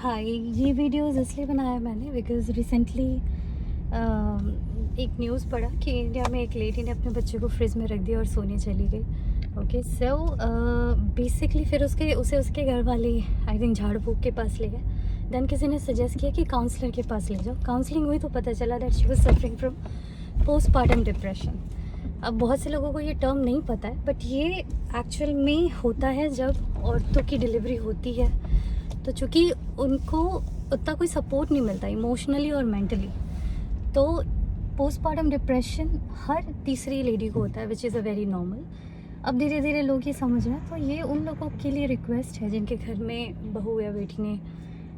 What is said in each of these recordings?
हाँ, ये वीडियोज़ इसलिए बनाया मैंने बिकॉज़ रिसेंटली एक न्यूज़ पढ़ा कि इंडिया में एक लेडी ने अपने बच्चे को फ्रिज में रख दिया और सोने चली गई। ओके, सो बेसिकली फिर उसे उसके घर वाले आई थिंक झाड़ फूक के पास ले गए। देन किसी ने सजेस्ट किया कि काउंसलर के पास ले जाओ। काउंसलिंग हुई तो पता चला that she was suffering from postpartum depression. अब बहुत से लोगों को ये टर्म नहीं पता है, बट ये एक्चुअल में होता है जब औरतों की डिलीवरी होती है। तो चूँकि उनको उतना कोई सपोर्ट नहीं मिलता इमोशनली और मेंटली, तो पोस्टपार्टम डिप्रेशन हर तीसरी लेडी को होता है, which is a very normal. अब धीरे धीरे लोग ये समझ रहे हैं, तो ये उन लोगों के लिए रिक्वेस्ट है जिनके घर में बहू या बेटी ने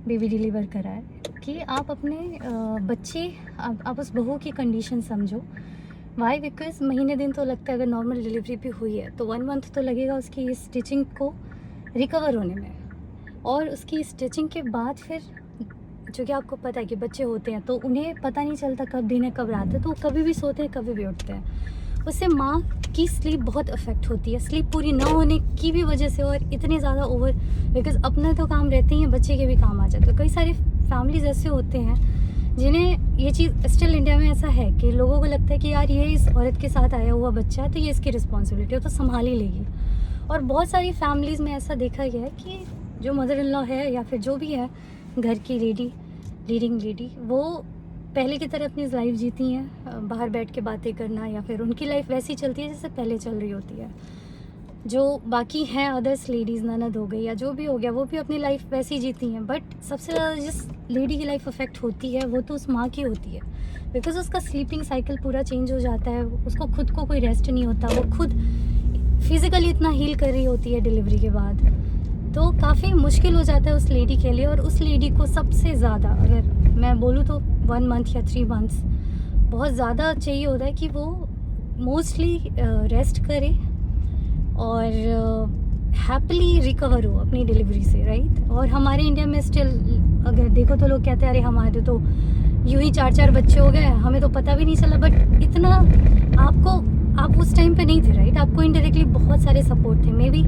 बेबी डिलीवर करा है कि आप अपने बच्चे आप उस बहू की कंडीशन समझो। वाई? बिकॉज महीने दिन तो लगता है, अगर नॉर्मल डिलीवरी भी हुई है तो 1 मंथ तो लगेगा उसकी इस स्टिचिंग को रिकवर होने में, और उसकी स्टिचिंग के बाद फिर जो कि आपको पता है कि बच्चे होते हैं तो उन्हें पता नहीं चलता कब दिन है कब रात है, तो कभी भी सोते हैं कभी भी उठते हैं। उससे माँ की स्लीप बहुत अफेक्ट होती है, स्लीप पूरी ना होने की भी वजह से, और इतने ज़्यादा ओवर बिकॉज अपने तो काम रहते ही हैं, बच्चे के भी काम आ जाते हैं। कई सारे फैमिलीज ऐसे होते हैं जिन्हें ये चीज़ स्टिल इंडिया में ऐसा है कि लोगों को लगता है कि यार ये इस औरत के साथ आया हुआ बच्चा है तो ये इसकी रिस्पॉन्सिबिलिटी है, तो संभाल ही लेगी। और बहुत सारी फैमिलीज़ में ऐसा देखा गया है कि जो मदर इन लॉ है या फिर जो भी है घर की लीडिंग लेडी, वो पहले की तरह अपनी लाइफ जीती हैं, बाहर बैठ के बातें करना, या फिर उनकी लाइफ वैसी चलती है जैसे पहले चल रही होती है। जो बाकी हैं अदर्स लेडीज़, ननद हो गई या जो भी हो गया, वो भी अपनी लाइफ वैसी जीती हैं। बट सबसे ज़्यादा जिस लेडी की लाइफ अफेक्ट होती है वो तो उस माँ की होती है, बिकॉज उसका स्लीपिंग साइकिल पूरा चेंज हो जाता है, उसको खुद को कोई रेस्ट नहीं होता, वो खुद फिज़िकली इतना हील कर रही होती है डिलीवरी के बाद, तो काफ़ी मुश्किल हो जाता है उस लेडी के लिए। और उस लेडी को सबसे ज़्यादा, अगर मैं बोलूँ तो 1 मंथ या 3 मंथ्स बहुत ज़्यादा चाहिए होता है कि वो मोस्टली रेस्ट करे और हैप्पीली रिकवर हो अपनी डिलीवरी से, राइट। और हमारे इंडिया में स्टिल अगर देखो तो लोग कहते हैं अरे हमारे तो यूं ही 4-4 बच्चे हो गए, हमें तो पता भी नहीं चला। बट इतना आप उस टाइम पे नहीं थे, राइट। आपको इनडायरेक्टली बहुत सारे सपोर्ट थे, मे बी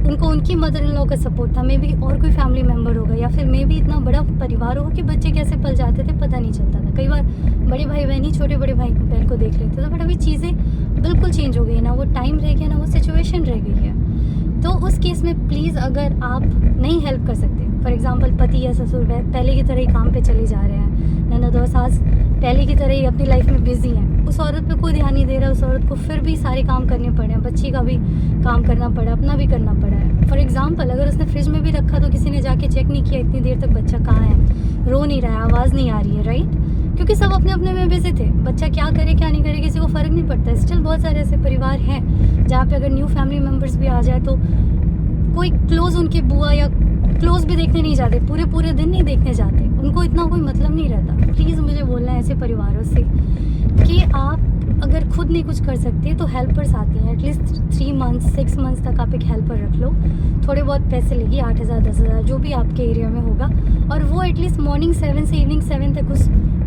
उनको उनकी मदर इन लॉ का सपोर्ट था, मे बी और कोई फैमिली मेम्बर होगा, या फिर मे बी इतना बड़ा परिवार होगा कि बच्चे कैसे पल जाते थे पता नहीं चलता था। कई बार बड़े भाई बहन ही छोटे बड़े भाई बहन को देख लेते थे। बट अभी चीज़ें बिल्कुल चेंज हो गई, ना वो टाइम रह गया ना वो सिचुएशन रह गई है। तो उस केस में प्लीज़, अगर आप नहीं हेल्प कर सकते, फॉर एग्जांपल पति या ससुर पहले की तरह ही काम पे चले जा रहे हैं, ननद और सास पहले की तरह ही अपनी लाइफ में बिजी हैं, उस औरत पे कोई ध्यान नहीं दे रहा है, उस औरत को फिर भी सारे काम करने पड़े हैं, बच्ची का भी काम करना पड़ा, अपना भी करना पड़ा है। फॉर एग्जांपल अगर उसने फ्रिज में भी रखा तो किसी ने जाके चेक नहीं किया इतनी देर तक बच्चा कहाँ है, रो नहीं रहा है, आवाज़ नहीं आ रही है, राइट। क्योंकि सब अपने अपने में बिजी थे, बच्चा क्या करे क्या नहीं करे किसी को फ़र्क नहीं पड़ता। स्टिल बहुत सारे ऐसे परिवार हैं जहाँ पे अगर न्यू फैमिली मेम्बर्स भी आ जाए तो कोई क्लोज उनके बुआ या क्लोज भी देखने नहीं जाते, पूरे दिन नहीं देखने जाते, उनको इतना कोई मतलब नहीं रहता। प्लीज़ मुझे बोलना है ऐसे परिवारों से कि आप अगर खुद नहीं कुछ कर सकते तो हेल्पर्स आती हैं, एटलीस्ट 3 मंथ्स 6 मंथ्स तक आप एक हेल्पर रख लो। थोड़े बहुत पैसे लेगी, 8,000 10,000 जो भी आपके एरिया में होगा, और वो एटलीस्ट मॉर्निंग 7 से इवनिंग 7 तक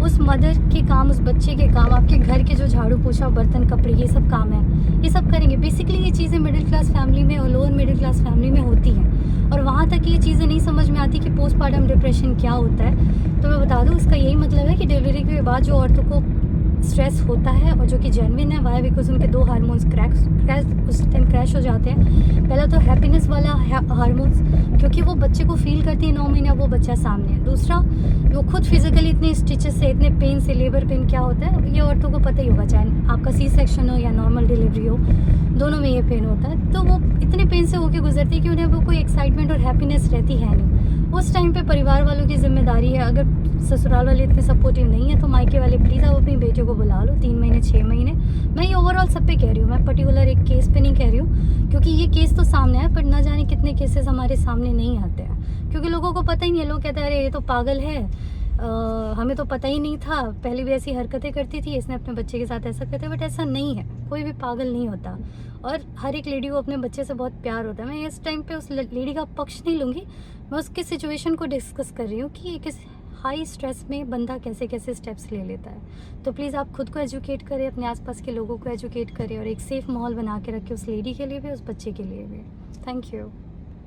उस मदर के काम, उस बच्चे के काम, आपके घर के जो झाड़ू पोछा बर्तन कपड़े ये सब काम है, ये सब करेंगे। बेसिकली ये चीज़ें मिडिल क्लास फैमिली में और लोअर मिडिल क्लास फैमिली में होती हैं, और वहाँ तक ये चीज़ें नहीं समझ में आती कि पोस्टपार्टम डिप्रेशन क्या होता है। तो मैं बता दूँ, इसका यही मतलब है कि डिलीवरी के बाद जो औरतों को स्ट्रेस होता है और जो कि जेन्युइन है, वाई बिकॉज उनके 2 हार्मोन्स उस टाइम क्रैश हो जाते हैं। पहला तो हैप्पीनेस वाला हार्मोन्स, क्योंकि वो बच्चे को फील करती है 9 महीने वो बच्चा सामने है। दूसरा, वो खुद फिजिकली इतने स्टिचेस से, इतने पेन से, लेबर पेन क्या होता है ये औरतों को पता ही होगा, चाहे आपका सी सेक्शन हो या नॉर्मल डिलीवरी हो, दोनों में ये पेन होता है। तो वो इतने पेन से होके गुजरती है कि उन्हें वो कोई एक्साइटमेंट और हैप्पीनेस रहती है नहीं। उस टाइम पे परिवार वालों की जिम्मेदारी है, अगर ससुराल वाले इतने सपोर्टिव नहीं है तो मायके वाले प्लीज़ आप अपनी बेटियों को बुला लो 3 महीने 6 महीने। मैं ये ओवरऑल सब पे कह रही हूँ, मैं पर्टिकुलर एक केस पे नहीं कह रही हूँ, क्योंकि ये केस तो सामने है, पर न जाने कितने केसेस हमारे सामने नहीं आते हैं, क्योंकि लोगों को पता ही नहीं है। लोग कहते हैं अरे ये तो पागल है, हमें तो पता ही नहीं था, पहले भी ऐसी हरकतें करती थी, इसने अपने बच्चे के साथ ऐसा करते। बट ऐसा नहीं है, कोई भी पागल नहीं होता, और हर एक लेडी को अपने बच्चे से बहुत प्यार होता है। मैं इस टाइम पे उस लेडी का पक्ष नहीं लूँगी, मैं उसके सिचुएशन को डिस्कस कर रही हूँ कि किस हाई स्ट्रेस में बंदा कैसे कैसे स्टेप्स ले लेता है। तो प्लीज़ आप खुद को एजुकेट करें, अपने आसपास के लोगों को एजुकेट करें, और एक सेफ़ माहौल बना के रखें उस लेडी के लिए भी, उस बच्चे के लिए भी। Thank you.